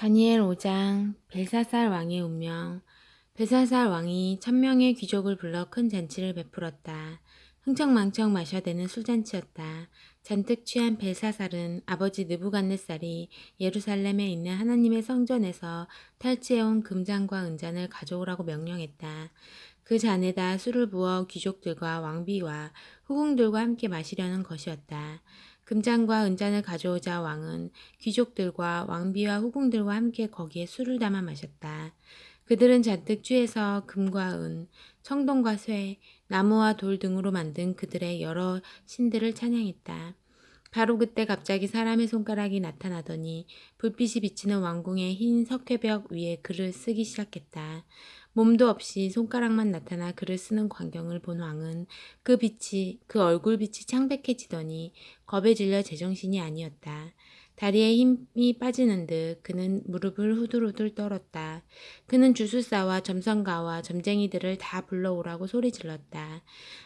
다니엘 5장 벨사살 왕의 운명. 벨사살 왕이 1000명의 귀족을 불러 큰 잔치를 베풀었다. 흥청망청 마셔대는 술잔치였다. 잔뜩 취한 벨사살은 아버지 느부갓네살이 예루살렘에 있는 하나님의 성전에서 탈취해온 금잔과 은잔을 가져오라고 명령했다. 그 잔에다 술을 부어 귀족들과 왕비와 후궁들과 함께 마시려는 것이었다. 금잔과 은잔을 가져오자 왕은 귀족들과 왕비와 후궁들과 함께 거기에 술을 담아 마셨다. 그들은 잔뜩 취해서 금과 은, 청동과 쇠, 나무와 돌 등으로 만든 그들의 여러 신들을 찬양했다. 바로 그때 갑자기 사람의 손가락이 나타나더니 불빛이 비치는 왕궁의 흰 석회벽 위에 글을 쓰기 시작했다. 몸도 없이 손가락만 나타나 글을 쓰는 광경을 본 왕은 그 얼굴빛이 창백해지더니 겁에 질려 제정신이 아니었다. 다리에 힘이 빠지는 듯 그는 무릎을 후들후들 떨었다. 그는 주술사와 점성가와 점쟁이들을 다 불러오라고 소리 질렀다.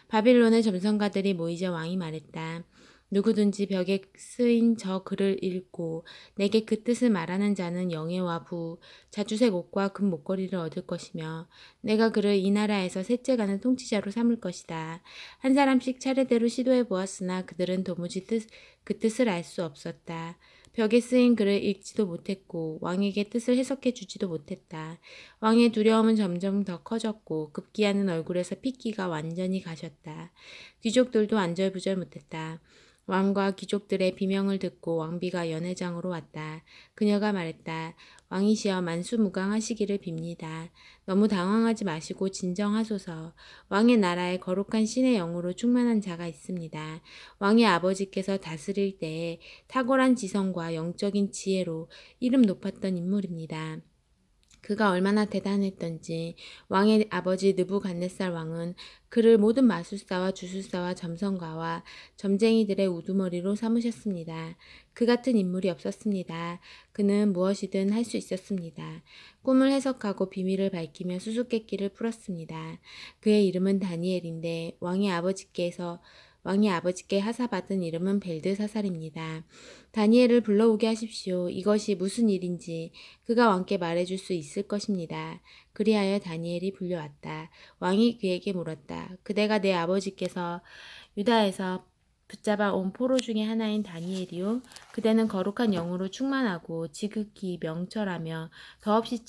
바빌론의 점성가들이 모이자 왕이 말했다. 누구든지 벽에 쓰인 저 글을 읽고 내게 그 뜻을 말하는 자는 영예와 부, 자주색 옷과 금 목걸이를 얻을 것이며 내가 그를 이 나라에서 셋째가는 통치자로 삼을 것이다. 한 사람씩 차례대로 시도해 보았으나 그들은 도무지 그 뜻을 알 수 없었다. 벽에 쓰인 글을 읽지도 못했고 왕에게 뜻을 해석해 주지도 못했다. 왕의 두려움은 점점 더 커졌고 급기야는 얼굴에서 핏기가 완전히 가셨다. 귀족들도 안절부절 못했다. 왕과 귀족들의 비명을 듣고 왕비가 연회장으로 왔다. 그녀가 말했다. 왕이시여 만수무강하시기를 빕니다. 너무 당황하지 마시고 진정하소서. 왕의 나라에 거룩한 신의 영으로 충만한 자가 있습니다. 왕의 아버지께서 다스릴 때에 탁월한 지성과 영적인 지혜로 이름 높았던 인물입니다. 그가 얼마나 대단했던지 왕의 아버지 느부갓네살 왕은 그를 모든 마술사와 주술사와 점성가와 점쟁이들의 우두머리로 삼으셨습니다. 그 같은 인물이 없었습니다. 그는 무엇이든 할 수 있었습니다. 꿈을 해석하고 비밀을 밝히며 수수께끼를 풀었습니다. 그의 이름은 다니엘인데 왕이 아버지께 하사받은 이름은 벨드사살입니다. 다니엘을 불러오게 하십시오. 이것이 무슨 일인지 그가 왕께 말해줄 수 있을 것입니다. 그리하여 다니엘이 불려왔다. 왕이 그에게 물었다. 그대가 내 아버지께서 유다에서 붙잡아 온 포로 중에 하나인 다니엘이요. 그대는 거룩한 영으로 충만하고 지극히 명철하며 더없이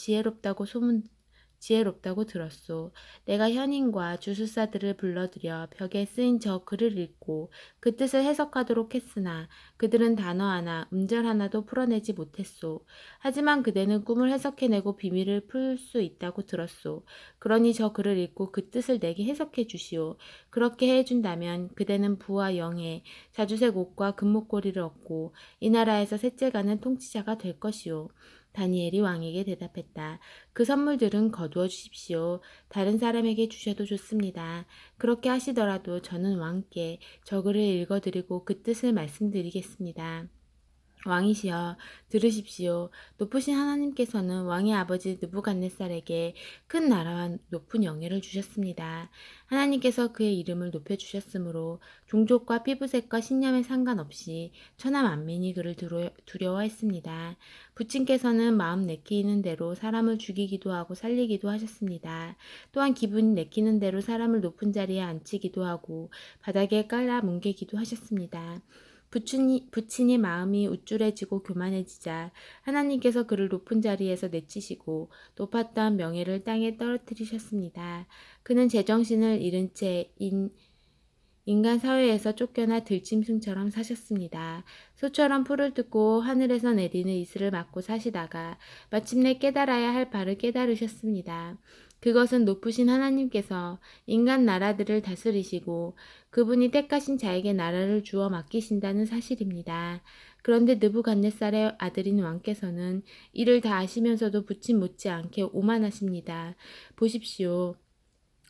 지혜롭다고 들었소. 내가 현인과 주술사들을 불러들여 벽에 쓰인 저 글을 읽고 그 뜻을 해석하도록 했으나 그들은 단어 하나, 음절 하나도 풀어내지 못했소. 하지만 그대는 꿈을 해석해내고 비밀을 풀 수 있다고 들었소. 그러니 저 글을 읽고 그 뜻을 내게 해석해 주시오. 그렇게 해준다면 그대는 부와 영예, 자주색 옷과 금목걸이를 얻고 이 나라에서 셋째가는 통치자가 될 것이오. 다니엘이 왕에게 대답했다. 그 선물들은 거두어 주십시오. 다른 사람에게 주셔도 좋습니다. 그렇게 하시더라도 저는 왕께 저 글을 읽어드리고 그 뜻을 말씀드리겠습니다. 왕이시여 들으십시오. 높으신 하나님께서는 왕의 아버지 느부갓네살에게 큰 나라와 높은 영예를 주셨습니다. 하나님께서 그의 이름을 높여주셨으므로 종족과 피부색과 신념에 상관없이 천하 만민이 그를 두려워했습니다. 부친께서는 마음 내키는 대로 사람을 죽이기도 하고 살리기도 하셨습니다. 또한 기분이 내키는 대로 사람을 높은 자리에 앉히기도 하고 바닥에 깔라 뭉개기도 하셨습니다. 부친이 마음이 우쭐해지고 교만해지자 하나님께서 그를 높은 자리에서 내치시고 높았던 명예를 땅에 떨어뜨리셨습니다. 그는 제정신을 잃은 채 인간 사회에서 쫓겨나 들짐승처럼 사셨습니다. 소처럼 풀을 뜯고 하늘에서 내리는 이슬을 맞고 사시다가 마침내 깨달아야 할 바를 깨달으셨습니다. 그것은 높으신 하나님께서 인간 나라들을 다스리시고 그분이 택하신 자에게 나라를 주어 맡기신다는 사실입니다. 그런데 느부갓네살의 아들인 왕께서는 이를 다 아시면서도 부친 못지않게 오만하십니다. 보십시오.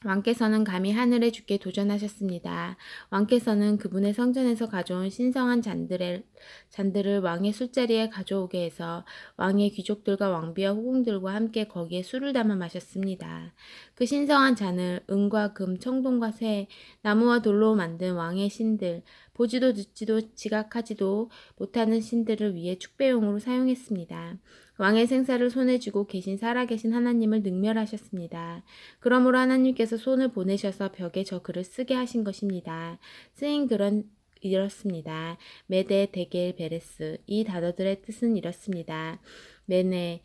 왕께서는 감히 하늘의 주께 도전하셨습니다. 왕께서는 그분의 성전에서 가져온 신성한 잔들을 왕의 술자리에 가져오게 해서 왕의 귀족들과 왕비와 후궁들과 함께 거기에 술을 담아 마셨습니다. 그 신성한 잔을 은과 금, 청동과 쇠, 나무와 돌로 만든 왕의 신들, 보지도 듣지도 지각하지도 못하는 신들을 위해 축배용으로 사용했습니다. 왕의 생사를 손에 쥐고 계신 살아계신 하나님을 능멸하셨습니다. 그러므로 하나님께서 손을 보내셔서 벽에 저 글을 쓰게 하신 것입니다. 쓰인 글은 이렇습니다. 메데, 데겔, 베레스. 이 단어들의 뜻은 이렇습니다. 메네,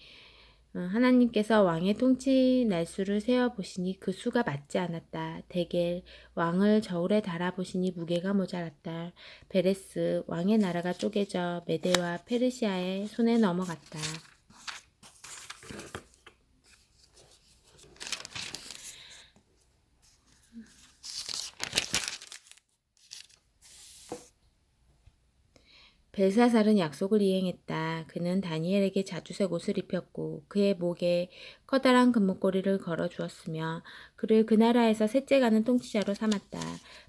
하나님께서 왕의 통치 날수를 세어보시니 그 수가 맞지 않았다. 데겔, 왕을 저울에 달아보시니 무게가 모자랐다. 베레스, 왕의 나라가 쪼개져 메데와 페르시아의 손에 넘어갔다. 벨사살은 약속을 이행했다. 그는 다니엘에게 자주색 옷을 입혔고 그의 목에 커다란 금목걸이를 걸어 주었으며 그를 그 나라에서 셋째 가는 통치자로 삼았다.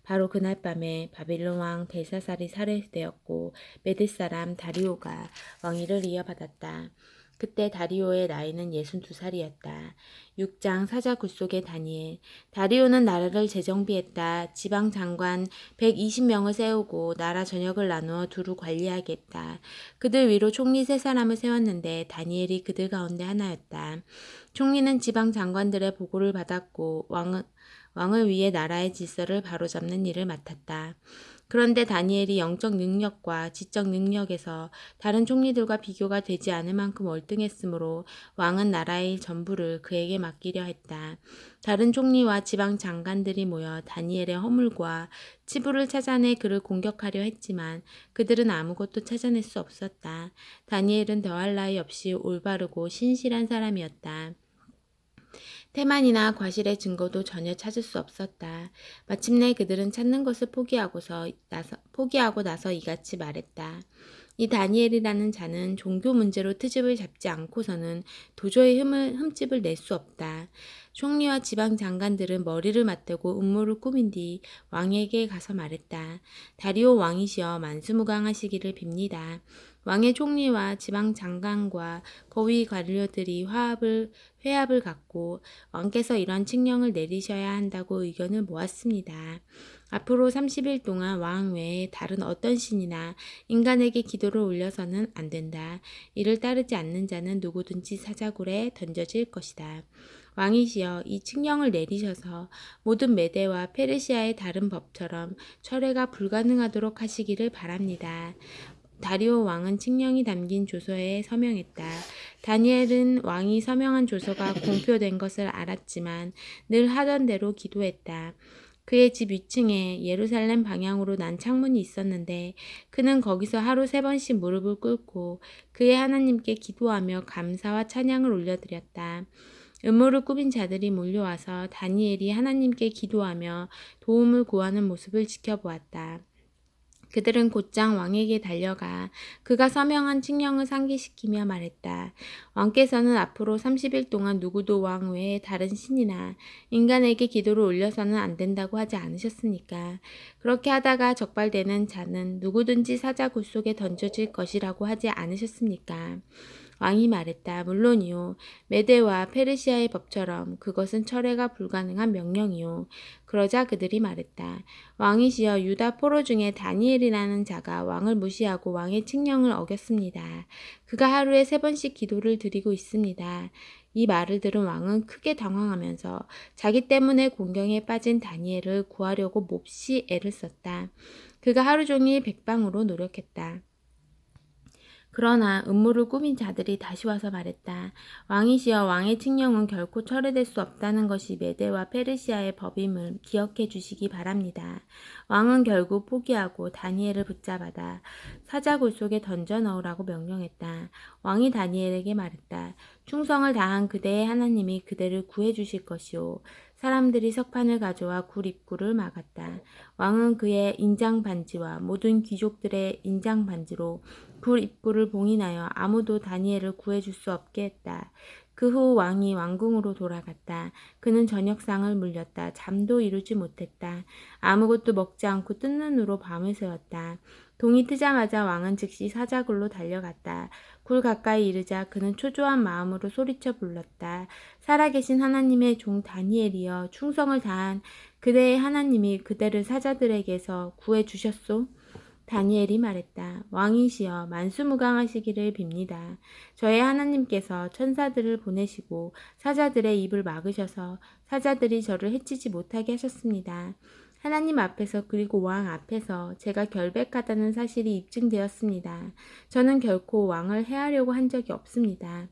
바로 그날 밤에 바빌론 왕 벨사살이 살해되었고 메드 사람 다리오가 왕위를 이어받았다. 그때 다리오의 나이는 62살이었다. 6장 사자 굴속의 다니엘. 다리오는 나라를 재정비했다. 지방 장관 120명을 세우고 나라 전역을 나누어 두루 관리하겠다. 그들 위로 총리 3사람을 세웠는데 다니엘이 그들 가운데 하나였다. 총리는 지방 장관들의 보고를 받았고 왕을 위해 나라의 질서를 바로잡는 일을 맡았다. 그런데 다니엘이 영적 능력과 지적 능력에서 다른 총리들과 비교가 되지 않을 만큼 월등했으므로 왕은 나라의 전부를 그에게 맡기려 했다. 다른 총리와 지방 장관들이 모여 다니엘의 허물과 치부를 찾아내 그를 공격하려 했지만 그들은 아무것도 찾아낼 수 없었다. 다니엘은 더할 나위 없이 올바르고 신실한 사람이었다. 태만이나 과실의 증거도 전혀 찾을 수 없었다. 마침내 그들은 찾는 것을 포기하고 나서 이같이 말했다. 이 다니엘이라는 자는 종교 문제로 트집을 잡지 않고서는 도저히 흠집을 낼 수 없다. 총리와 지방 장관들은 머리를 맞대고 음모를 꾸민 뒤 왕에게 가서 말했다. 다리오 왕이시여 만수무강하시기를 빕니다. 왕의 총리와 지방 장관과 거위 관료들이 회합을 갖고 왕께서 이런 칙령을 내리셔야 한다고 의견을 모았습니다. 앞으로 30일 동안 왕 외에 다른 어떤 신이나 인간에게 기도를 올려서는 안 된다. 이를 따르지 않는 자는 누구든지 사자굴에 던져질 것이다. 왕이시여 이 칙령을 내리셔서 모든 메대와 페르시아의 다른 법처럼 철회가 불가능하도록 하시기를 바랍니다. 다리오 왕은 칙령이 담긴 조서에 서명했다. 다니엘은 왕이 서명한 조서가 공표된 것을 알았지만 늘 하던 대로 기도했다. 그의 집 위층에 예루살렘 방향으로 난 창문이 있었는데 그는 거기서 하루 3번씩 무릎을 꿇고 그의 하나님께 기도하며 감사와 찬양을 올려드렸다. 음모를 꾸민 자들이 몰려와서 다니엘이 하나님께 기도하며 도움을 구하는 모습을 지켜보았다. 그들은 곧장 왕에게 달려가 그가 서명한 칙령을 상기시키며 말했다. 왕께서는 앞으로 30일 동안 누구도 왕 외에 다른 신이나 인간에게 기도를 올려서는 안 된다고 하지 않으셨습니까? 그렇게 하다가 적발되는 자는 누구든지 사자굴 속에 던져질 것이라고 하지 않으셨습니까? 왕이 말했다. 물론이요. 메대와 페르시아의 법처럼 그것은 철회가 불가능한 명령이요. 그러자 그들이 말했다. 왕이시여 유다 포로 중에 다니엘이라는 자가 왕을 무시하고 왕의 칙령을 어겼습니다. 그가 하루에 3번씩 기도를 드리고 있습니다. 이 말을 들은 왕은 크게 당황하면서 자기 때문에 공경에 빠진 다니엘을 구하려고 몹시 애를 썼다. 그가 하루 종일 백방으로 노력했다. 그러나 음모를 꾸민 자들이 다시 와서 말했다. 왕이시여 왕의 칙령은 결코 철회될 수 없다는 것이 메대와 페르시아의 법임을 기억해 주시기 바랍니다. 왕은 결국 포기하고 다니엘을 붙잡아다 사자굴 속에 던져 넣으라고 명령했다. 왕이 다니엘에게 말했다. 충성을 다한 그대의 하나님이 그대를 구해 주실 것이오. 사람들이 석판을 가져와 굴 입구를 막았다. 왕은 그의 인장 반지와 모든 귀족들의 인장 반지로 굴 입구를 봉인하여 아무도 다니엘을 구해줄 수 없게 했다. 그 후 왕이 왕궁으로 돌아갔다. 그는 저녁상을 물렸다. 잠도 이루지 못했다. 아무것도 먹지 않고 뜬 눈으로 밤을 새웠다. 동이 트자마자 왕은 즉시 사자굴로 달려갔다. 굴 가까이 이르자 그는 초조한 마음으로 소리쳐 불렀다. 살아계신 하나님의 종 다니엘이여 충성을 다한 그대의 하나님이 그대를 사자들에게서 구해 주셨소. 다니엘이 말했다. 왕이시여 만수무강하시기를 빕니다. 저의 하나님께서 천사들을 보내시고 사자들의 입을 막으셔서 사자들이 저를 해치지 못하게 하셨습니다. 하나님 앞에서 그리고 왕 앞에서 제가 결백하다는 사실이 입증되었습니다. 저는 결코 왕을 해하려고 한 적이 없습니다.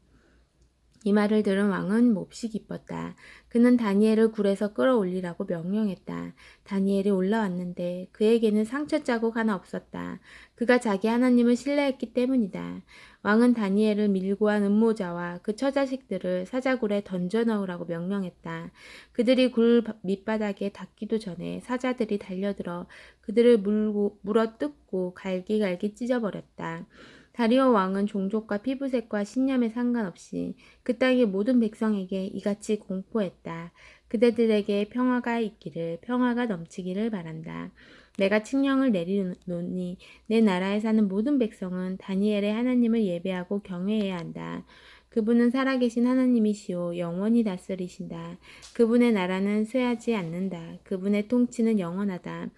이 말을 들은 왕은 몹시 기뻤다. 그는 다니엘을 굴에서 끌어올리라고 명령했다. 다니엘이 올라왔는데 그에게는 상처 자국 하나 없었다. 그가 자기 하나님을 신뢰했기 때문이다. 왕은 다니엘을 밀고 한 음모자와 그 처자식들을 사자굴에 던져 넣으라고 명령했다. 그들이 굴 밑바닥에 닿기도 전에 사자들이 달려들어 그들을 물어 뜯고 갈기갈기 찢어버렸다. 다리오 왕은 종족과 피부색과 신념에 상관없이 그 땅의 모든 백성에게 이같이 공포했다. 그대들에게 평화가 있기를, 평화가 넘치기를 바란다. 내가 칙령을 내리노니 내 나라에 사는 모든 백성은 다니엘의 하나님을 예배하고 경외해야 한다. 그분은 살아계신 하나님이시오 영원히 다스리신다. 그분의 나라는 쇠하지 않는다. 그분의 통치는 영원하다.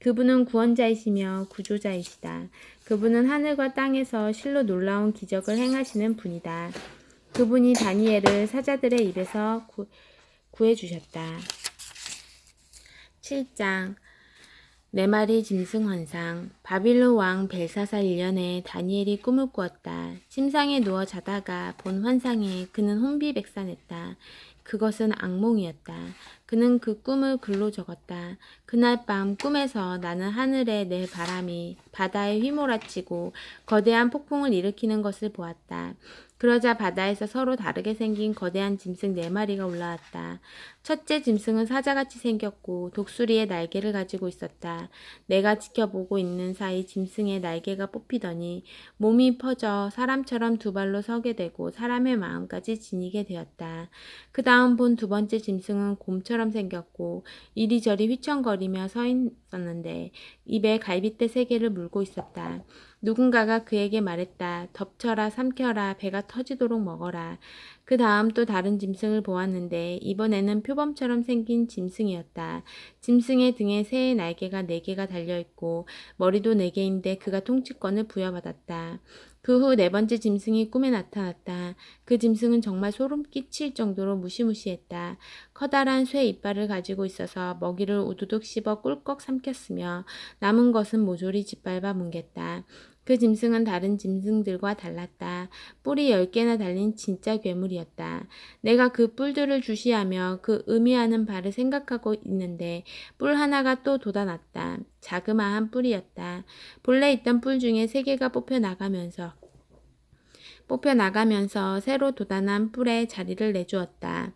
그분은 구원자이시며 구조자이시다. 그분은 하늘과 땅에서 실로 놀라운 기적을 행하시는 분이다. 그분이 다니엘을 사자들의 입에서 구해주셨다. 7장 네 마리 짐승 환상. 바빌론 왕 벨사살 1년에 다니엘이 꿈을 꾸었다. 침상에 누워 자다가 본 환상에 그는 혼비백산했다. 그것은 악몽이었다. 그는 그 꿈을 글로 적었다. 그날 밤 꿈에서 나는 하늘에 내 바람이 바다에 휘몰아치고 거대한 폭풍을 일으키는 것을 보았다. 그러자 바다에서 서로 다르게 생긴 거대한 짐승 4마리가 올라왔다. 첫째 짐승은 사자같이 생겼고 독수리의 날개를 가지고 있었다. 내가 지켜보고 있는 사이 짐승의 날개가 뽑히더니 몸이 퍼져 사람처럼 두 발로 서게 되고 사람의 마음까지 지니게 되었다. 그 다음 본 두 번째 짐승은 곰처럼 생겼고 이리저리 휘청거리며 서 있었는데 입에 갈빗대 3개를 물고 있었다. 누군가가 그에게 말했다. 덮쳐라 삼켜라 배가 터지도록 먹어라. 그 다음 또 다른 짐승을 보았는데 이번에는 표범처럼 생긴 짐승이었다. 짐승의 등에 새의 날개가 4개가 달려있고 머리도 4개인데 그가 통치권을 부여받았다. 그 후 4번째 짐승이 꿈에 나타났다. 그 짐승은 정말 소름 끼칠 정도로 무시무시했다. 커다란 쇠 이빨을 가지고 있어서 먹이를 우두둑 씹어 꿀꺽 삼켰으며 남은 것은 모조리 짓밟아 뭉갰다. 그 짐승은 다른 짐승들과 달랐다. 뿔이 10개나 달린 진짜 괴물이었다. 내가 그 뿔들을 주시하며 그 의미하는 바를 생각하고 있는데 뿔 하나가 또 돋아났다. 자그마한 뿔이었다. 본래 있던 뿔 중에 3개가 뽑혀나가면서 새로 돋아난 뿔에 자리를 내주었다.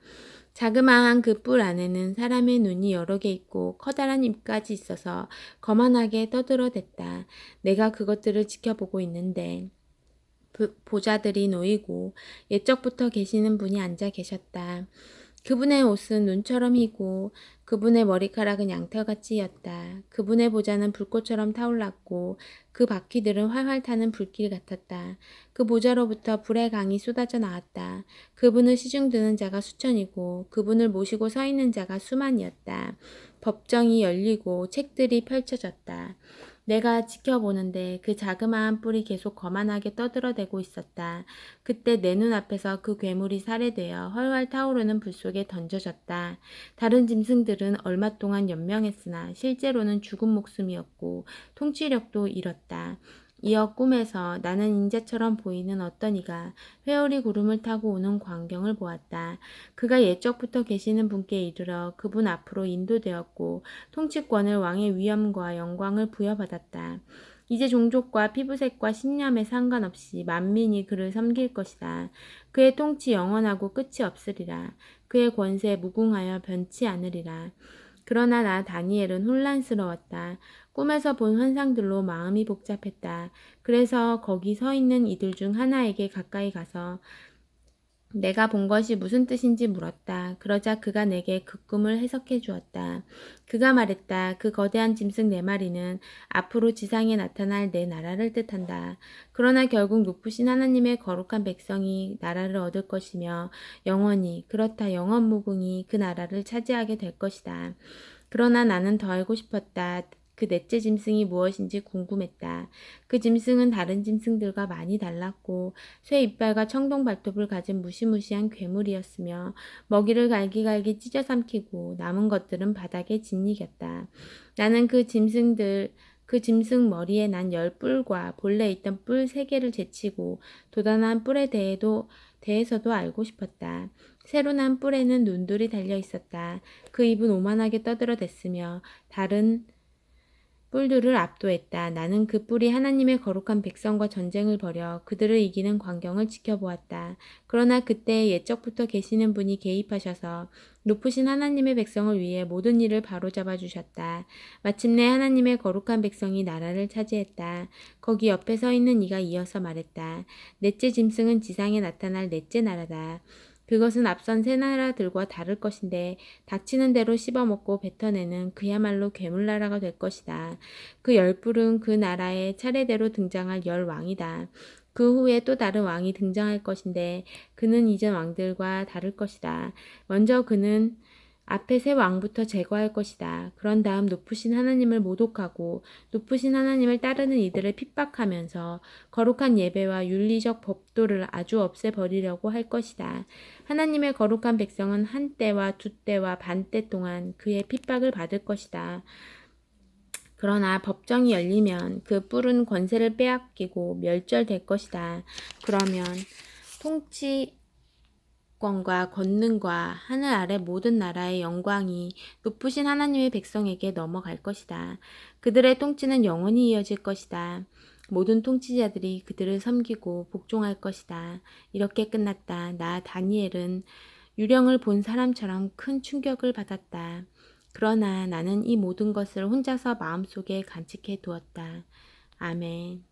자그마한 그 뿔 안에는 사람의 눈이 여러 개 있고 커다란 입까지 있어서 거만하게 떠들어댔다. 내가 그것들을 지켜보고 있는데 보자들이 놓이고 옛적부터 계시는 분이 앉아 계셨다. 그분의 옷은 눈처럼 희고 그분의 머리카락은 양털같이였다. 그분의 보좌는 불꽃처럼 타올랐고 그 바퀴들은 활활 타는 불길 같았다. 그 보좌로부터 불의 강이 쏟아져 나왔다. 그분을 시중드는 자가 수천이고 그분을 모시고 서 있는 자가 수만이었다. 법정이 열리고 책들이 펼쳐졌다. 내가 지켜보는데 그 자그마한 뿔이 계속 거만하게 떠들어대고 있었다. 그때 내 눈앞에서 그 괴물이 살해되어 훨훨 타오르는 불 속에 던져졌다. 다른 짐승들은 얼마 동안 연명했으나 실제로는 죽은 목숨이었고 통치력도 잃었다. 이어 꿈에서 나는 인자처럼 보이는 어떤 이가 회오리 구름을 타고 오는 광경을 보았다. 그가 옛적부터 계시는 분께 이르러 그분 앞으로 인도되었고 통치권을 왕의 위엄과 영광을 부여받았다. 이제 종족과 피부색과 신념에 상관없이 만민이 그를 섬길 것이다. 그의 통치 영원하고 끝이 없으리라. 그의 권세 무궁하여 변치 않으리라. 그러나 나 다니엘은 혼란스러웠다. 꿈에서 본 환상들로 마음이 복잡했다. 그래서 거기 서 있는 이들 중 하나에게 가까이 가서 내가 본 것이 무슨 뜻인지 물었다. 그러자 그가 내게 그 꿈을 해석해 주었다. 그가 말했다. 그 거대한 짐승 4마리는 앞으로 지상에 나타날 내 나라를 뜻한다. 그러나 결국 높으신 하나님의 거룩한 백성이 나라를 얻을 것이며 영원히 그렇다 영원무궁히 그 나라를 차지하게 될 것이다. 그러나 나는 더 알고 싶었다. 그 넷째 짐승이 무엇인지 궁금했다. 그 짐승은 다른 짐승들과 많이 달랐고 쇠 이빨과 청동 발톱을 가진 무시무시한 괴물이었으며 먹이를 갈기갈기 찢어 삼키고 남은 것들은 바닥에 짓이겼다. 나는 그 짐승 머리에 난 10뿔과 본래 있던 뿔 3개를 제치고 도단한 뿔에 대해서도 알고 싶었다. 새로 난 뿔에는 눈들이 달려 있었다. 그 입은 오만하게 떠들어댔으며 다른 뿔들을 압도했다. 나는 그 뿔이 하나님의 거룩한 백성과 전쟁을 벌여 그들을 이기는 광경을 지켜보았다. 그러나 그때 옛적부터 계시는 분이 개입하셔서 높으신 하나님의 백성을 위해 모든 일을 바로잡아 주셨다. 마침내 하나님의 거룩한 백성이 나라를 차지했다. 거기 옆에 서 있는 이가 이어서 말했다. 넷째 짐승은 지상에 나타날 넷째 나라다. 그것은 앞선 세 나라들과 다를 것인데 닥치는 대로 씹어먹고 뱉어내는 그야말로 괴물나라가 될 것이다. 그 10뿔은 그 나라에 차례대로 등장할 10왕이다. 그 후에 또 다른 왕이 등장할 것인데 그는 이전 왕들과 다를 것이다. 먼저 그는 앞에 세 왕부터 제거할 것이다. 그런 다음 높으신 하나님을 모독하고 높으신 하나님을 따르는 이들을 핍박하면서 거룩한 예배와 윤리적 법도를 아주 없애버리려고 할 것이다. 하나님의 거룩한 백성은 한 때와 두 때와 반 때 동안 그의 핍박을 받을 것이다. 그러나 법정이 열리면 그 뿔은 권세를 빼앗기고 멸절될 것이다. 그러면 통치권과 권능과 하늘 아래 모든 나라의 영광이 높으신 하나님의 백성에게 넘어갈 것이다. 그들의 통치는 영원히 이어질 것이다. 모든 통치자들이 그들을 섬기고 복종할 것이다. 이렇게 끝났다. 나 다니엘은 유령을 본 사람처럼 큰 충격을 받았다. 그러나 나는 이 모든 것을 혼자서 마음속에 간직해 두었다. 아멘.